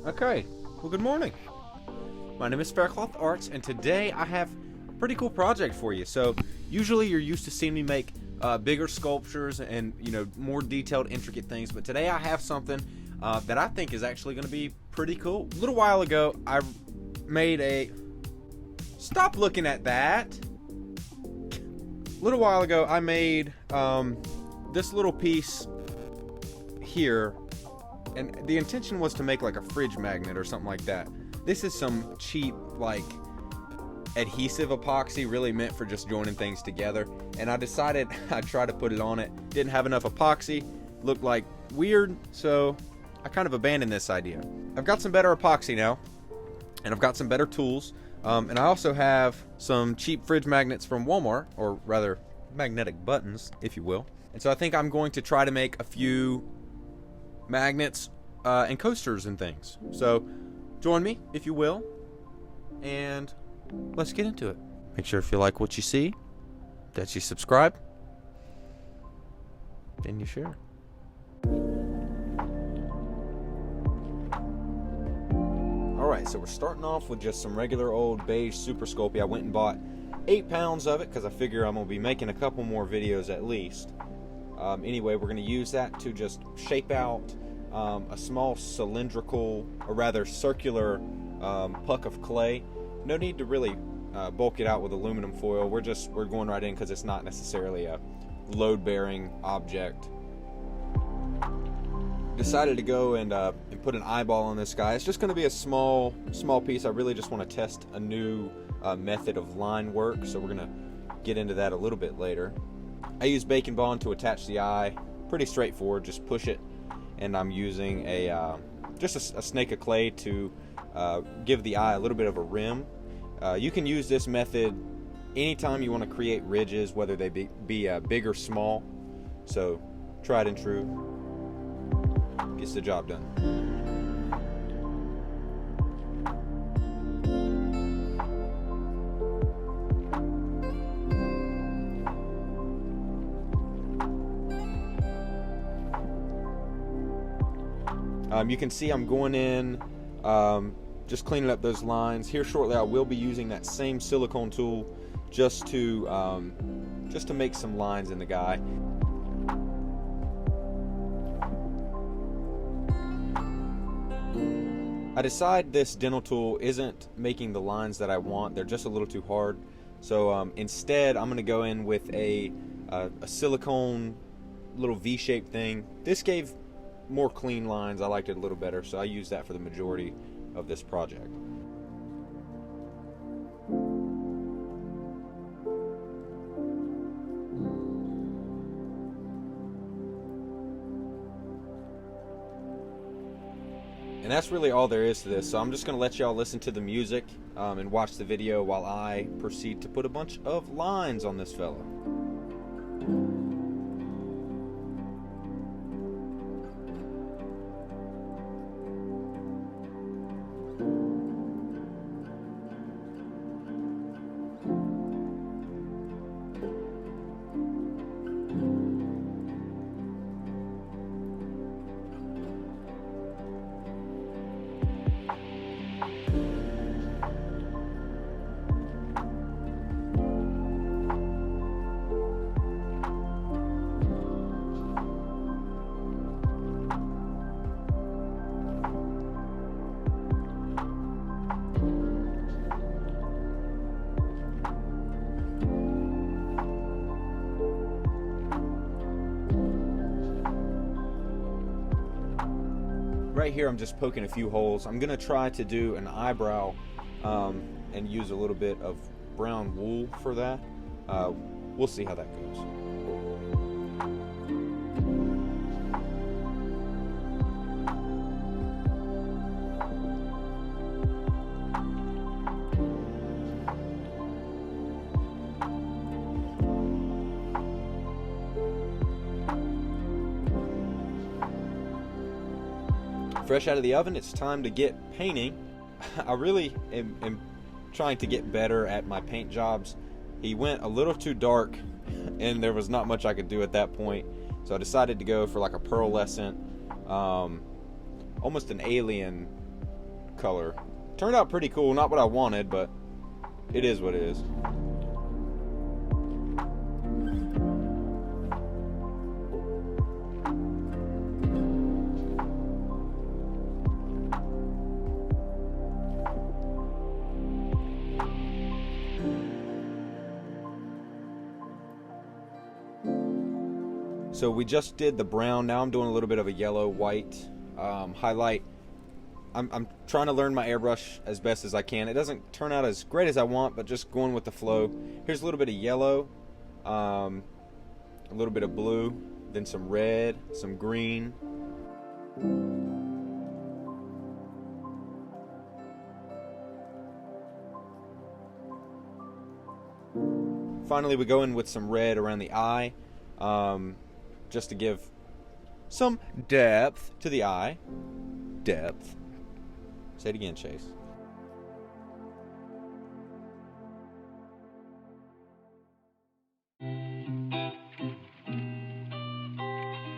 Okay, well, good morning. My name is Faircloth Arts, and today I have a pretty cool project for you. So, usually you're used to seeing me make bigger sculptures and, more detailed, intricate things, but today I have something that I think is actually going to be pretty cool. A little while ago, I made a... Stop looking at that! A little while ago, I made this little piece here, and the intention was to make like a fridge magnet or something like that. This is some cheap, like, adhesive epoxy, really meant for just joining things together, and I decided I'd try to put it on it. Didn't have enough epoxy, looked like weird, so I kind of abandoned this idea. I've got some better epoxy now, and I've got some better tools, and I also have some cheap fridge magnets from Walmart, or rather magnetic buttons, if you will. And so I think I'm going to try to make a few magnets and coasters and things. So join me, if you will, and let's get into it. Make sure if you like what you see, that you subscribe, and you share. Alright, so we're starting off with just some regular old beige Super Sculpey. I went and bought 8 pounds of it because I figure I'm going to be making a couple more videos at least. Anyway, we're going to use that to just shape out a small cylindrical, or rather circular puck of clay. No need to really bulk it out with aluminum foil. We're going right in because it's not necessarily a load-bearing object. Decided to go and put an eyeball on this guy. It's just going to be a small piece. I really just want to test a new method of line work, so we're going to get into that a little bit later. I use bacon bond to attach the eye. Pretty straightforward, just push it, and I'm using just a snake of clay to give the eye a little bit of a rim. You can use this method anytime you want to create ridges, whether they be big or small. So tried and true, gets the job done. You can see I'm going in, just cleaning up those lines. Here shortly I will be using that same silicone tool just to make some lines in the guy. I decide this dental tool isn't making the lines that I want. They're just a little too hard. So instead I'm going to go in with a silicone little V-shaped thing. This gave more clean lines. I liked it a little better, so I used that for the majority of this project. And that's really all there is to this, so I'm just going to let y'all listen to the music and watch the video while I proceed to put a bunch of lines on this fella. Right here I'm just poking a few holes. I'm gonna try to do an eyebrow and use a little bit of brown wool for that. We'll see how that goes. Fresh out of the oven, it's time to get painting. I really am trying to get better at my paint jobs. He went a little too dark and there was not much I could do at that point, so I decided to go for like a pearlescent, almost an alien color. Turned out pretty cool. Not what I wanted, but it is what it is. So we just did the brown. Now I'm doing a little bit of a yellow white highlight. I'm trying to learn my airbrush as best as I can. It doesn't turn out as great as I want, but just going with the flow. Here's a little bit of yellow, a little bit of blue, then some red, some green. Finally, we go in with some red around the eye, just to give some depth to the eye. Depth. Say it again, Chase.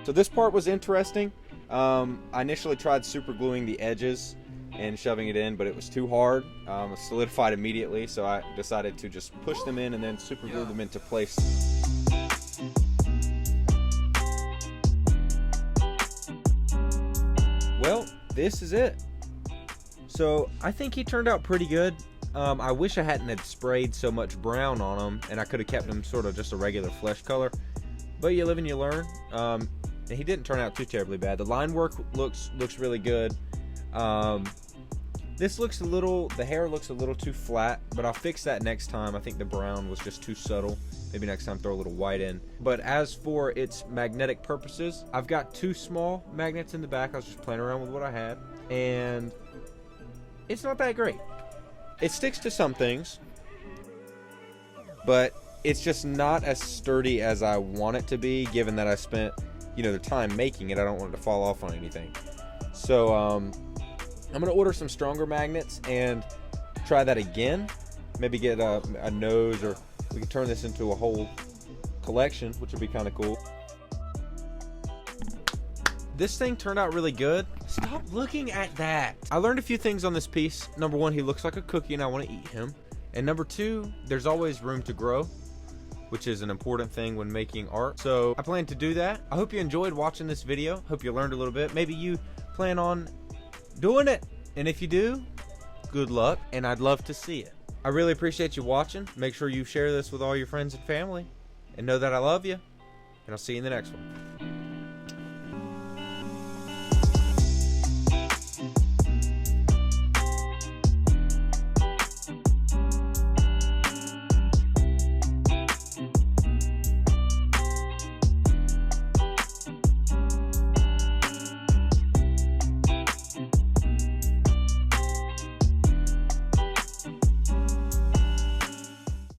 So this part was interesting. I initially tried super gluing the edges and shoving it in, but it was too hard. It solidified immediately, so I decided to just push them in and then super glue them into place. Well, this is it. So I think he turned out pretty good. I wish I hadn't had sprayed so much brown on him, and I could have kept him sort of just a regular flesh color. But you live and you learn. And he didn't turn out too terribly bad. The line work looks really good. This looks a little, the hair looks a little too flat, but I'll fix that next time. I think the brown was just too subtle. Maybe next time throw a little white in. But as for its magnetic purposes, I've got 2 small magnets in the back. I was just playing around with what I had, and it's not that great. It sticks to some things, but it's just not as sturdy as I want it to be, given that I spent, you know, the time making it. I don't want it to fall off on anything. So I'm gonna order some stronger magnets and try that again. Maybe get a nose, or we can turn this into a whole collection, which would be kind of cool. This thing turned out really good. Stop looking at that. I learned a few things on this piece. Number 1, he looks like a cookie and I want to eat him. And number 2, there's always room to grow, which is an important thing when making art. So I plan to do that. I hope you enjoyed watching this video. Hope you learned a little bit. Maybe you plan on doing it. And if you do, good luck, and I'd love to see it. I really appreciate you watching. Make sure you share this with all your friends and family, and know that I love you, and I'll see you in the next one.